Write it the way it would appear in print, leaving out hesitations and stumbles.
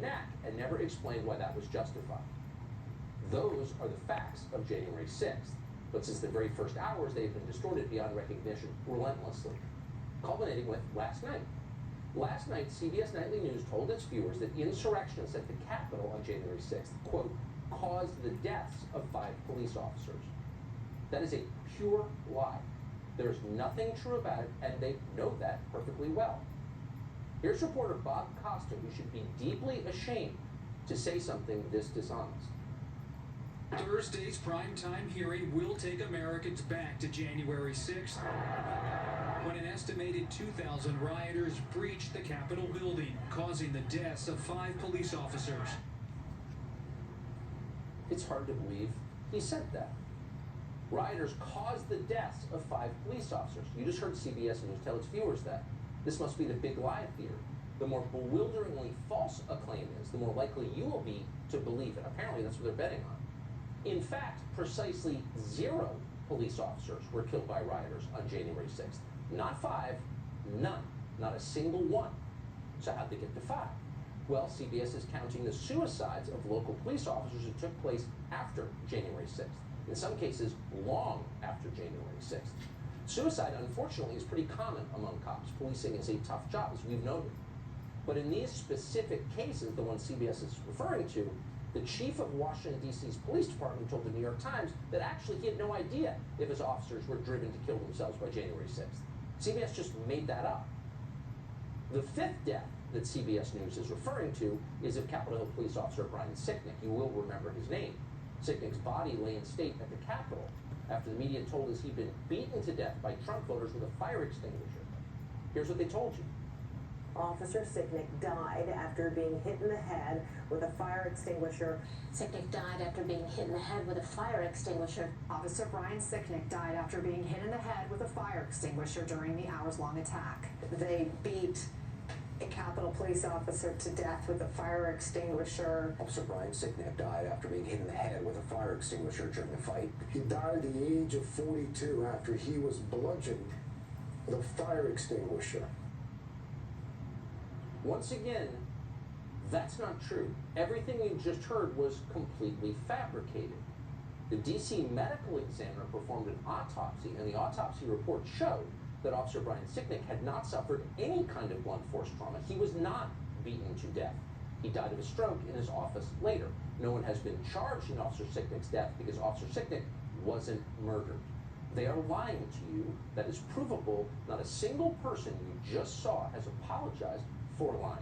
neck and never explained why that was justified. Those are the facts of January 6th. But since the very first hours, they've been distorted beyond recognition relentlessly, culminating with last night. Last night, CBS Nightly News told its viewers that insurrectionists at the Capitol on January 6th, quote, caused the deaths of 5 police officers. That is a pure lie. There is nothing true about it, and they know that perfectly well. Here's reporter Bob Costa, who should be deeply ashamed to say something this dishonest. Thursday's primetime hearing will take Americans back to January 6th, when an estimated 2,000 rioters breached the Capitol building, causing the deaths of 5 police officers. It's hard to believe he said that. Rioters caused the deaths of 5 police officers. You just heard CBS News tell its viewers that. This must be the big lie theory. The more bewilderingly false a claim is, the more likely you will be to believe it. Apparently, that's what they're betting on. In fact, precisely 0 police officers were killed by rioters on January 6th. Not 5, none, not a single one. So how'd they get to 5? Well, CBS is counting the suicides of local police officers who took place after January 6th. In some cases, long after January 6th. Suicide, unfortunately, is pretty common among cops. Policing is a tough job, as we've noted. But in these specific cases, the one CBS is referring to, the chief of Washington, D.C.'s police department told the New York Times that actually he had no idea if his officers were driven to kill themselves by January 6th. CBS just made that up. The 5th death that CBS News is referring to is of Capitol Hill police officer Brian Sicknick. You will remember his name. Sicknick's body lay in state at the Capitol after the media told us he'd been beaten to death by Trump voters with a fire extinguisher. Here's what they told you. Officer Sicknick died after being hit in the head with a fire extinguisher. Sicknick died after being hit in the head with a fire extinguisher. Officer Brian Sicknick died after being hit in the head with a fire extinguisher during the hours-long attack. They beat a Capitol police officer to death with a fire extinguisher. Officer Brian Sicknick died after being hit in the head with a fire extinguisher during the fight. He died at the age of 42 after he was bludgeoned with a fire extinguisher. Once again, that's not true. Everything you just heard was completely fabricated. The D.C. medical examiner performed an autopsy, and the autopsy report showed that Officer Brian Sicknick had not suffered any kind of blunt force trauma. He was not beaten to death. He died of a stroke in his office later. No one has been charged in Officer Sicknick's death because Officer Sicknick wasn't murdered. They are lying to you. That is provable. Not a single person you just saw has apologized for lying.